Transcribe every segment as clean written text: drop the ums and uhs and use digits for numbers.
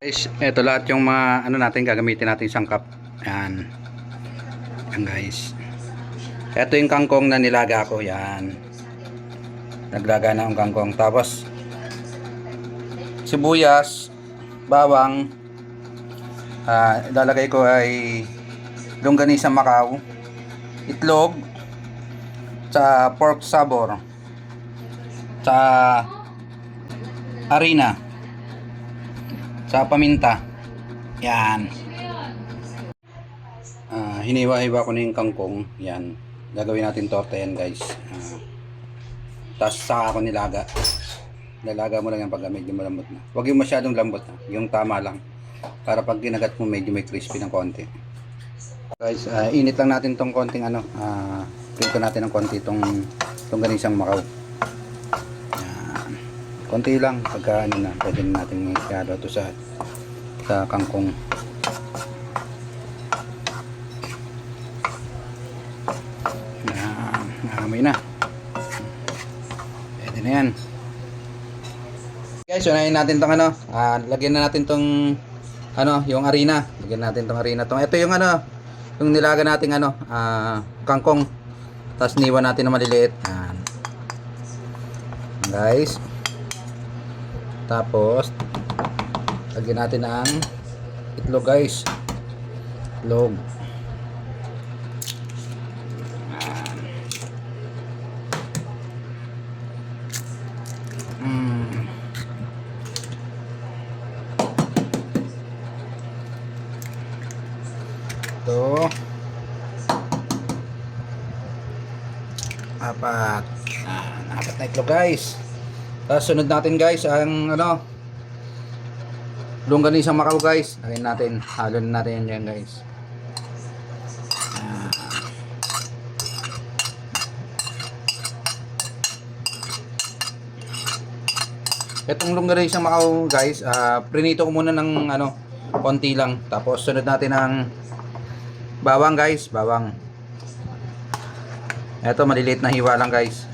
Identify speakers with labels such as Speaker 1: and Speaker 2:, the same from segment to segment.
Speaker 1: Guys, ito lahat yung mga ano natin gagamitin natin sangkap. Yan. Yan guys. Ito yung kangkong na nilaga ko. Yan. Naglaga na ang kangkong. Tapos sibuyas, bawang. Ilalagay ko ay longganisa Macau, itlog, sa pork sabor, sa harina, sa paminta. Yan. Hiniwa-hiwa ko na yung kangkong. Yan. Gagawin natin torta yan guys. Tapos saka ako nilaga. Lalaga mo lang yan pag medyo malambot na. Huwag yung masyadong lambot na. Yung tama lang. Para pag ginagat mo medyo may crispy ng konti. Guys, init lang natin tong konting ano. Prito natin ng konti tongganisang Macau. Yan. Konti lang. Pagka ano na. Pwede na natin i-halo ito sa kangkong. Yan. Amoy na. Pwede na yan. Guys, unahin natin tong ano. Lagyan na natin tong ano, yung harina. Lagyan natin tong harina. Ito yung ano, yung nilaga nating ano, kangkong. Tapos niwan natin na maliliit. Yan. Guys. Tapos lagyan natin ang itlog guys. Itlog. Ito. Apat. Apat na itlog guys. Tapos sunod natin guys ang ano, longganisa Macau guys. Lagyan natin, halo na natin yan guys. Itong longganisa Macau guys, prinito ko muna ng ano, konti lang. Tapos sunod natin ang bawang guys, bawang. Ito maliliit na hiwa lang guys.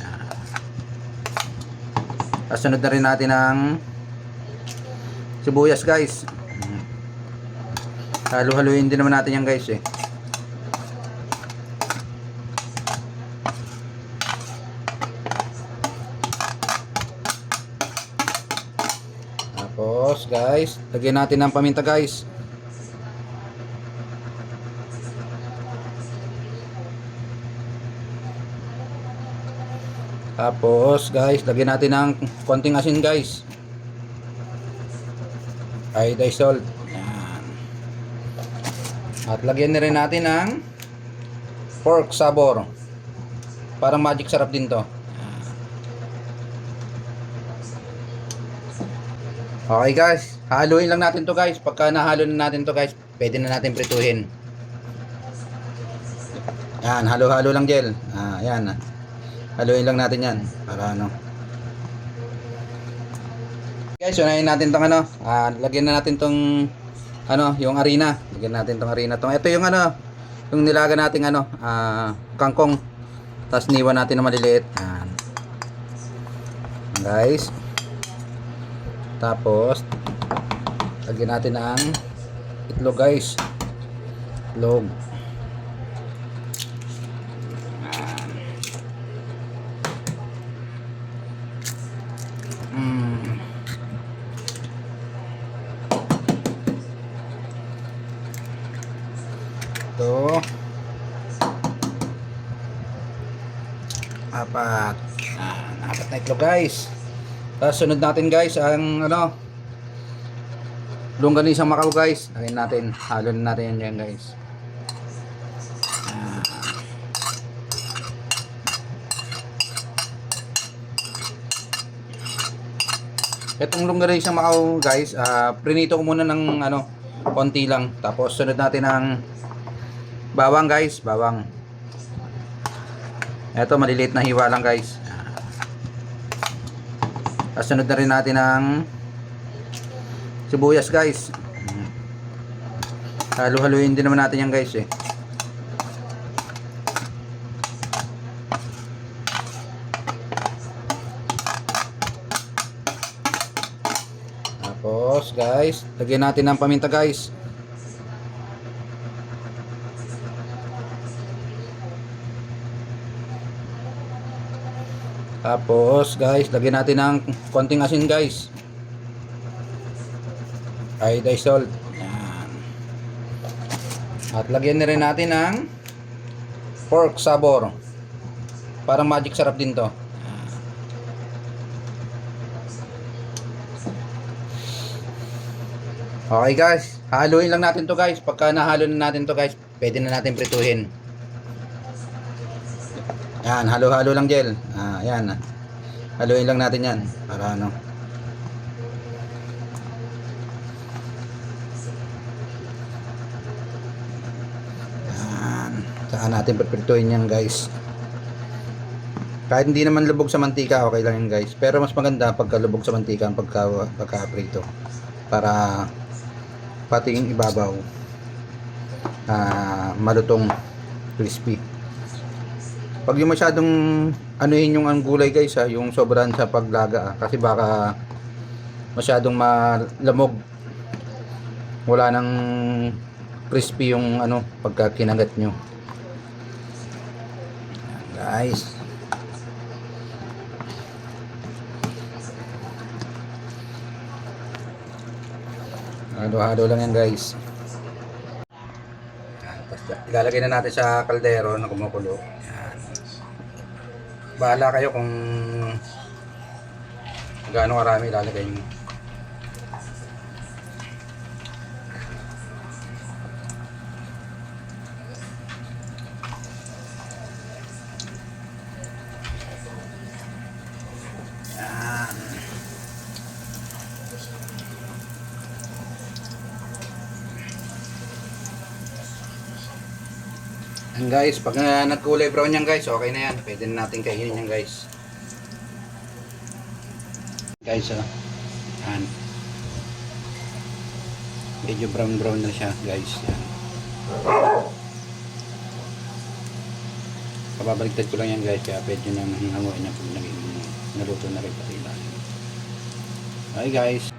Speaker 1: Tapos sunod na rin natin ang sibuyas guys. Halo-haluin din naman natin yan guys eh. Tapos guys, lagyan natin ng paminta guys. Tapos guys, lagyan natin ng konting asin guys. Iodized salt. Yan. At lagyan na rin natin ng pork sabor. Parang magic sarap din to. Okay guys, haluin lang natin to guys. Pagka nahalo na natin to guys, pwede na natin prituhin. Yan, halo-halo lang gel. Yan. Haluin lang natin yan para ano. Guys, unahin natin tong ano, lagyan na natin tong ano, yung harina. Lagyan natin tong harina. Ito yung ano, yung nilaga nating ano, kangkong. Tapos niwan natin na maliliit. Yan. Guys. Tapos lagyan natin ang itlog guys. Itlog. Ito. Apat. Apat na itlog guys. Tapos sunod natin guys ang ano, longganisa Macau guys. Lagyan natin, halo na natin yan guys. Itong longganisa Macau guys, prinito ko muna ng ano, konti lang. Tapos sunod natin ang bawang guys, bawang. Ito maliliit na hiwa lang guys. Tapos sunod na rin natin ang sibuyas guys. Halo-haluin din naman natin yan guys eh. Tapos guys, lagyan natin ng paminta guys. Tapos guys, lagyan natin ng konting asin guys. Iodized salt. Yan. At lagyan na rin natin ng pork sabor. Parang magic sarap din to. Okay guys, haluin lang natin to guys. Pagka nahalo na natin to guys, pwede na natin prituhin. Yan, halo-halo lang gel. Yan. Haluin lang natin yan para ano. Yan. Saan natin prituhin yan guys. Kahit hindi naman lubog sa mantika, okay lang yan guys. Pero mas maganda pagka lubog sa mantika ang pagka-prito. Para pati yung ibabaw malutong crispy. Pag yung masyadong anuhin yung ang gulay guys yung sobrang sa paglaga kasi baka masyadong malamog, wala nang crispy yung ano pagka kinagat nyo guys. Halo-halo lang yan guys. Yan, tapos ilalagay na natin sa kaldero na kumukulo. Yan. Bahala kayo kung gaano karami ilalagay nyo. Yan. And guys, pag nagkulay brown yan guys, okay na yan. Pwede na natin kainin yan guys. Guys, yan. Medyo brown na siya guys. Yan. Pababaligtad ko lang yan guys, kaya pwede nang hanguin na pag naluto na rin pati ilalim. Okay guys.